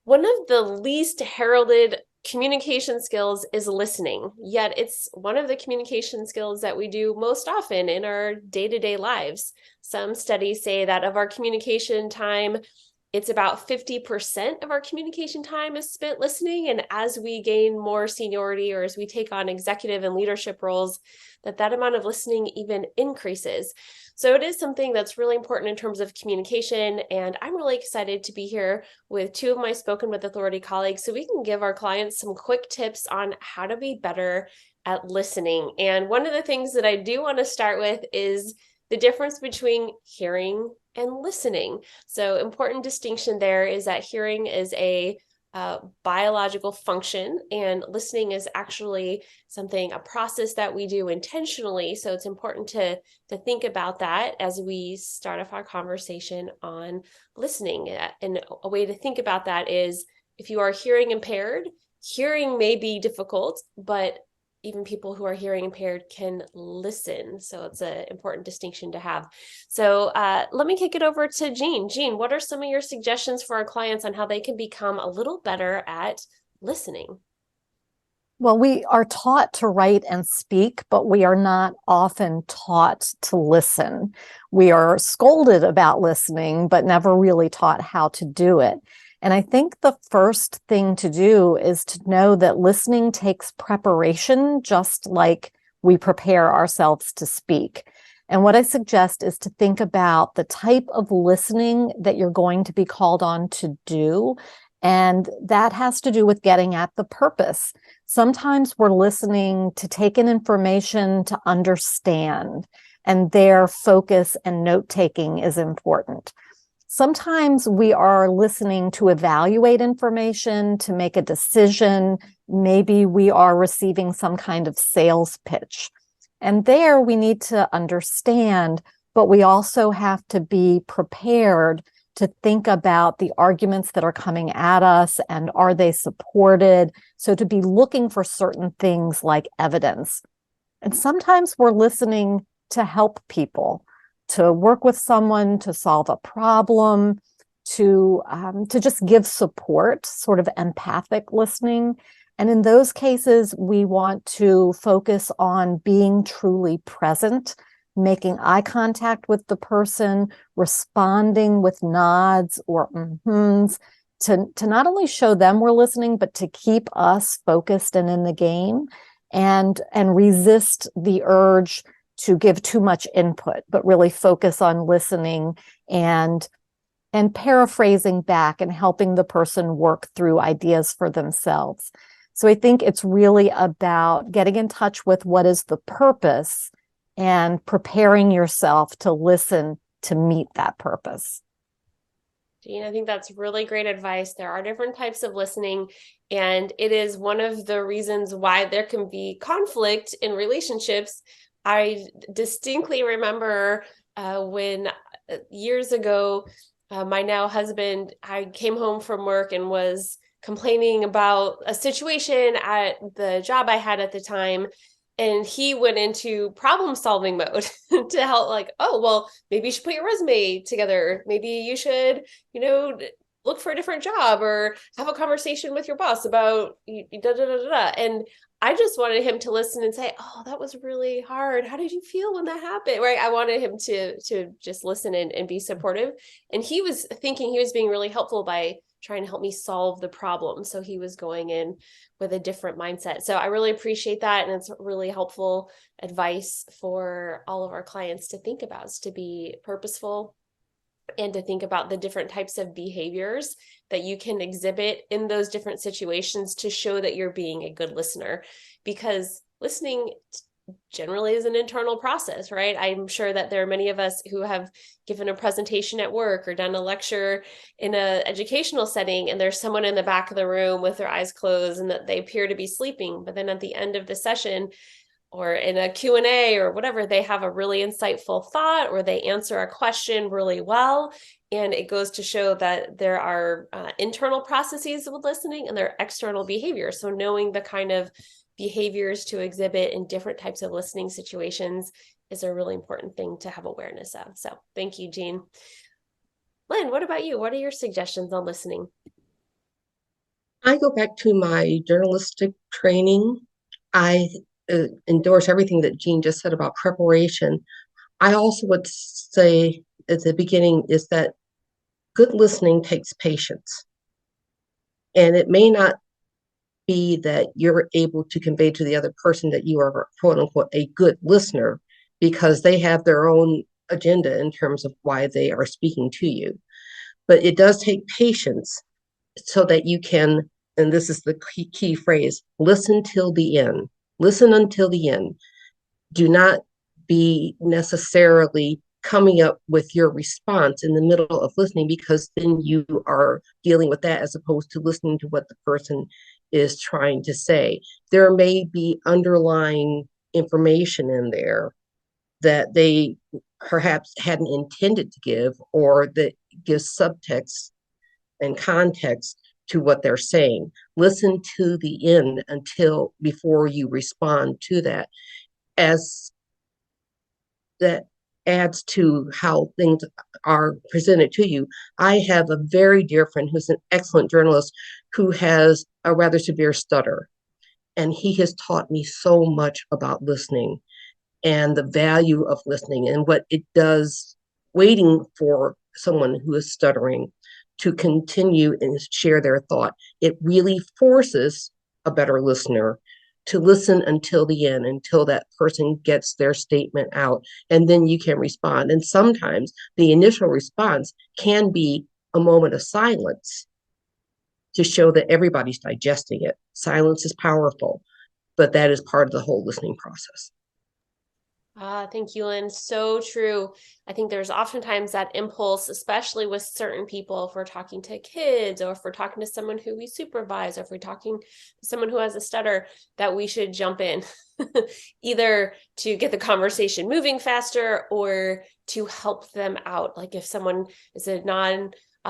One of the least heralded communication skills is listening, yet it's one of the communication skills that we do most often in our day-to-day lives. Some studies say that of our communication time, it's about 50% of our communication time is spent listening. And as we gain more seniority or as we take on executive and leadership roles, that amount of listening even increases. So it is something that's really important in terms of communication. And I'm really excited to be here with two of my Spoken with Authority colleagues so we can give our clients some quick tips on how to be better at listening. And one of the things that I do want to start with is the difference between hearing and listening. So important distinction there is that hearing is a biological function, and listening is actually a process that we do intentionally. So it's important to think about that as we start off our conversation on listening. And a way to think about that is if you are hearing impaired, hearing may be difficult, but even people who are hearing impaired can listen. So it's an important distinction to have. So let me kick it over to Jean. Jean, what are some of your suggestions for our clients on how they can become a little better at listening? Well, we are taught to write and speak, but we are not often taught to listen. We are scolded about listening, but never really taught how to do it. And I think the first thing to do is to know that listening takes preparation, just like we prepare ourselves to speak. And what I suggest is to think about the type of listening that you're going to be called on to do. And that has to do with getting at the purpose. Sometimes we're listening to take in information to understand, and their focus and note-taking is important. Sometimes we are listening to evaluate information, to make a decision. Maybe we are receiving some kind of sales pitch. And there we need to understand, but we also have to be prepared to think about the arguments that are coming at us and are they supported? So to be looking for certain things like evidence. And sometimes we're listening to help people, to work with someone, to solve a problem, to just give support, sort of empathic listening. And in those cases, we want to focus on being truly present, making eye contact with the person, responding with nods or mm-hms, to not only show them we're listening, but to keep us focused and in the game, and resist the urge to give too much input, but really focus on listening and paraphrasing back and helping the person work through ideas for themselves. So I think it's really about getting in touch with what is the purpose and preparing yourself to listen to meet that purpose. Jean, I think that's really great advice. There are different types of listening, and it is one of the reasons why there can be conflict in relationships. I distinctly remember when years ago, my now husband, I came home from work and was complaining about a situation at the job I had at the time. And he went into problem solving mode to help, like, oh, well, maybe you should put your resume together. Maybe you should, look for a different job or have a conversation with your boss about da da da da. And I just wanted him to listen and say, oh, that was really hard. How did you feel when that happened? Right. I wanted him to just listen and be supportive. And he was thinking he was being really helpful by trying to help me solve the problem. So he was going in with a different mindset. So I really appreciate that. And it's really helpful advice for all of our clients to think about, is to be purposeful and to think about the different types of behaviors that you can exhibit in those different situations to show that you're being a good listener. Because listening generally is an internal process, right? I'm sure that there are many of us who have given a presentation at work or done a lecture in an educational setting, and there's someone in the back of the room with their eyes closed and that they appear to be sleeping. But then at the end of the session, or in a Q&A or whatever, they have a really insightful thought or they answer a question really well. And it goes to show that there are internal processes with listening and there are external behaviors. So knowing the kind of behaviors to exhibit in different types of listening situations is a really important thing to have awareness of. So thank you, Jean. Lynn, what about you? What are your suggestions on listening? I go back to my journalistic training. I endorse everything that Jean just said about preparation. I also would say at the beginning is that good listening takes patience. And it may not be that you're able to convey to the other person that you are, quote unquote, a good listener because they have their own agenda in terms of why they are speaking to you. But it does take patience so that you can, and this is the key phrase, listen till the end. Listen until the end. Do not be necessarily coming up with your response in the middle of listening, because then you are dealing with that as opposed to listening to what the person is trying to say. There may be underlying information in there that they perhaps hadn't intended to give, or that gives subtext and context to what they're saying. Listen to the end until before you respond to that, as that adds to how things are presented to you. I have a very dear friend who's an excellent journalist who has a rather severe stutter, and he has taught me so much about listening and the value of listening and what it does, waiting for someone who is stuttering to continue and share their thought. It really forces a better listener to listen until the end, until that person gets their statement out, and then you can respond. And sometimes the initial response can be a moment of silence to show that everybody's digesting it. Silence is powerful, but that is part of the whole listening process. Thank you, Lynn. So true. I think there's oftentimes that impulse, especially with certain people, if we're talking to kids or if we're talking to someone who we supervise, or if we're talking to someone who has a stutter, that we should jump in either to get the conversation moving faster or to help them out. Like if someone is a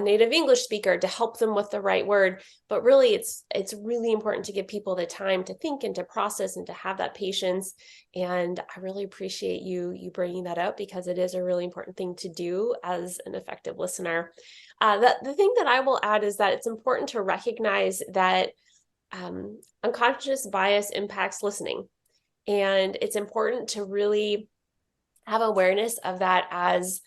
native English speaker, to help them with the right word. But really, it's really important to give people the time to think and to process and to have that patience. And I really appreciate you bringing that up, because it is a really important thing to do as an effective listener. The thing that I will add is that it's important to recognize that unconscious bias impacts listening. And it's important to really have awareness of that as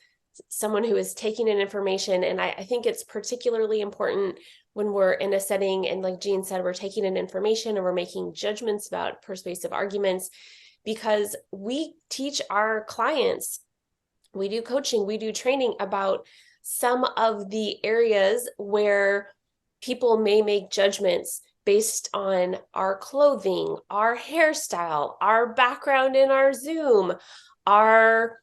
someone who is taking in information. And I think it's particularly important when we're in a setting, and like Jean said, we're taking in information and we're making judgments about persuasive arguments, because we teach our clients, we do coaching, we do training about some of the areas where people may make judgments based on our clothing, our hairstyle, our background in our Zoom, our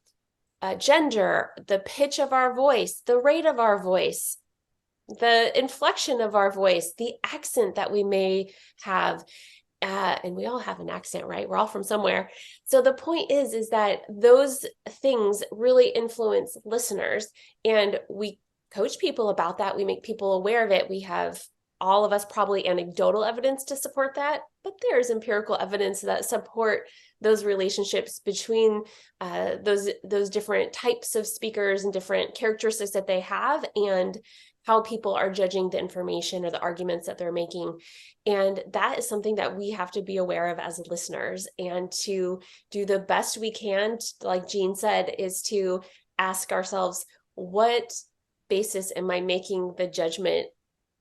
gender, the pitch of our voice, the rate of our voice, the inflection of our voice, the accent that we may have. And we all have an accent, right? We're all from somewhere. So the point is that those things really influence listeners, and we coach people about that. We make people aware of it. We have, all of us, probably anecdotal evidence to support that, but there's empirical evidence that support those relationships between those different types of speakers and different characteristics that they have, and how people are judging the information or the arguments that they're making. And that is something that we have to be aware of as listeners, and to do the best we can, like Jean said, is to ask ourselves, what basis am I making the judgment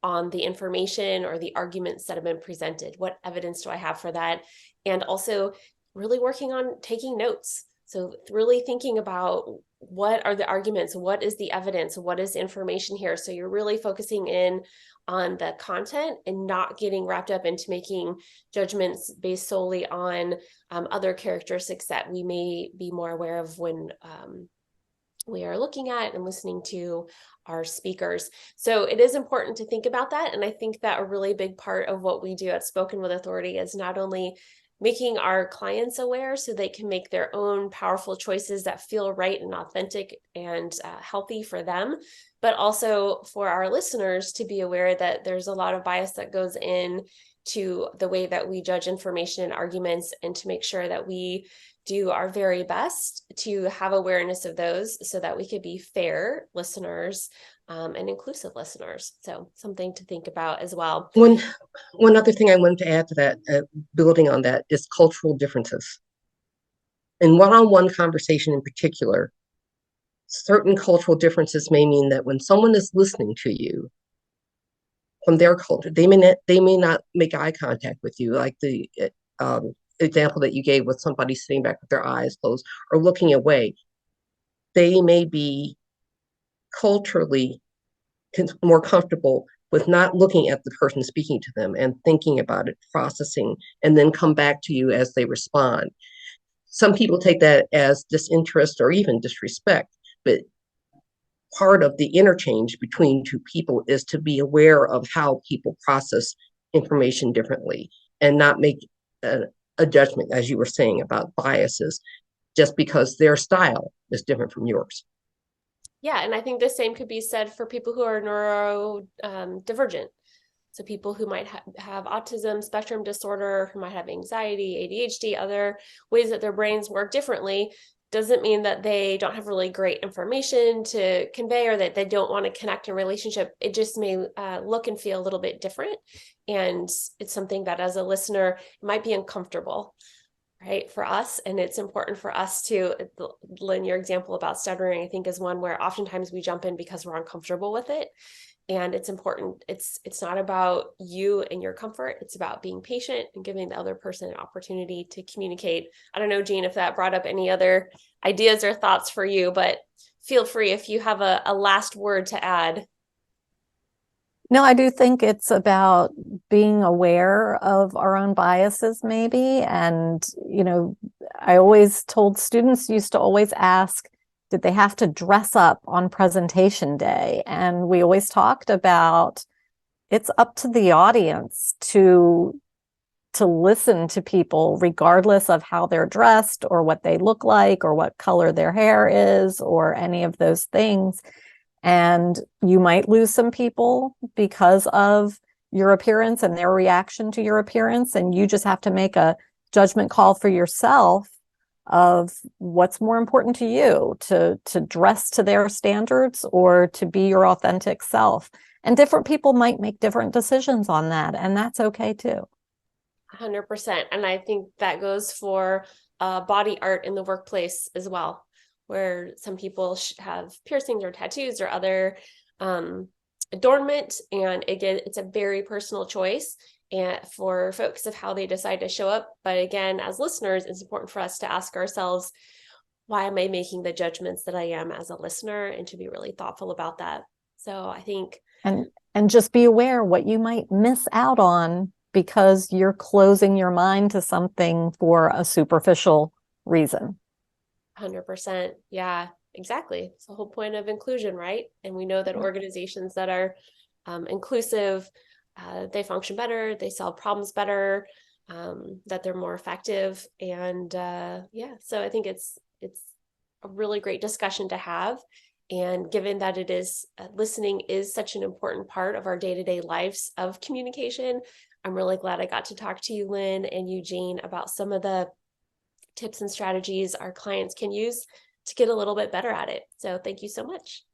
on the information or the arguments that have been presented? What evidence do I have for that? And also really working on taking notes. So really thinking about, what are the arguments? What is the evidence? What is information here? So you're really focusing in on the content and not getting wrapped up into making judgments based solely on other characteristics that we may be more aware of when we are looking at and listening to our speakers. So it is important to think about that. And I think that a really big part of what we do at Spoken with Authority is not only making our clients aware so they can make their own powerful choices that feel right and authentic and healthy for them, but also for our listeners to be aware that there's a lot of bias that goes in to the way that we judge information and arguments, and to make sure that we do our very best to have awareness of those so that we could be fair listeners and inclusive listeners. So something to think about as well. One other thing I wanted to add to that, building on that, is cultural differences. In one-on-one conversation in particular, certain cultural differences may mean that when someone is listening to you from their culture, they may not make eye contact with you, like the example that you gave with somebody sitting back with their eyes closed or looking away. They may be culturally more comfortable with not looking at the person speaking to them and thinking about it, processing, and then come back to you as they respond. Some people take that as disinterest or even disrespect, but part of the interchange between two people is to be aware of how people process information differently and not make a judgment, as you were saying, about biases just because their style is different from yours. Yeah, and I think the same could be said for people who are neurodivergent. So people who might have autism spectrum disorder, who might have anxiety, ADHD, other ways that their brains work differently, doesn't mean that they don't have really great information to convey or that they don't want to connect in relationship. It just may look and feel a little bit different. And it's something that as a listener, it might be uncomfortable, right, for us. And it's important for us to, Lynn, your example about stuttering, I think is one where oftentimes we jump in because we're uncomfortable with it. And it's important. It's not about you and your comfort. It's about being patient and giving the other person an opportunity to communicate. I don't know, Jean, if that brought up any other ideas or thoughts for you, but feel free if you have a last word to add. No, I do think it's about being aware of our own biases, maybe. And, I always told students used to always ask, did they have to dress up on presentation day? And we always talked about it's up to the audience to listen to people regardless of how they're dressed or what they look like or what color their hair is or any of those things. And you might lose some people because of your appearance and their reaction to your appearance. And you just have to make a judgment call for yourself of what's more important to you, to dress to their standards or to be your authentic self. And different people might make different decisions on that. And that's okay too. 100%. And I think that goes for body art in the workplace as well, where some people have piercings or tattoos or other adornment. And again, it's a very personal choice and for folks of how they decide to show up. But again, as listeners, it's important for us to ask ourselves, why am I making the judgments that I am as a listener, and to be really thoughtful about that. So I think and just be aware what you might miss out on because you're closing your mind to something for a superficial reason. 100%. Yeah, exactly. It's the whole point of inclusion, right? And we know that organizations that are inclusive, they function better, they solve problems better, that they're more effective. And so I think it's a really great discussion to have. And given that it is listening is such an important part of our day-to-day lives of communication, I'm really glad I got to talk to you, Lynn, and Eugene, about some of the tips and strategies our clients can use to get a little bit better at it. So thank you so much.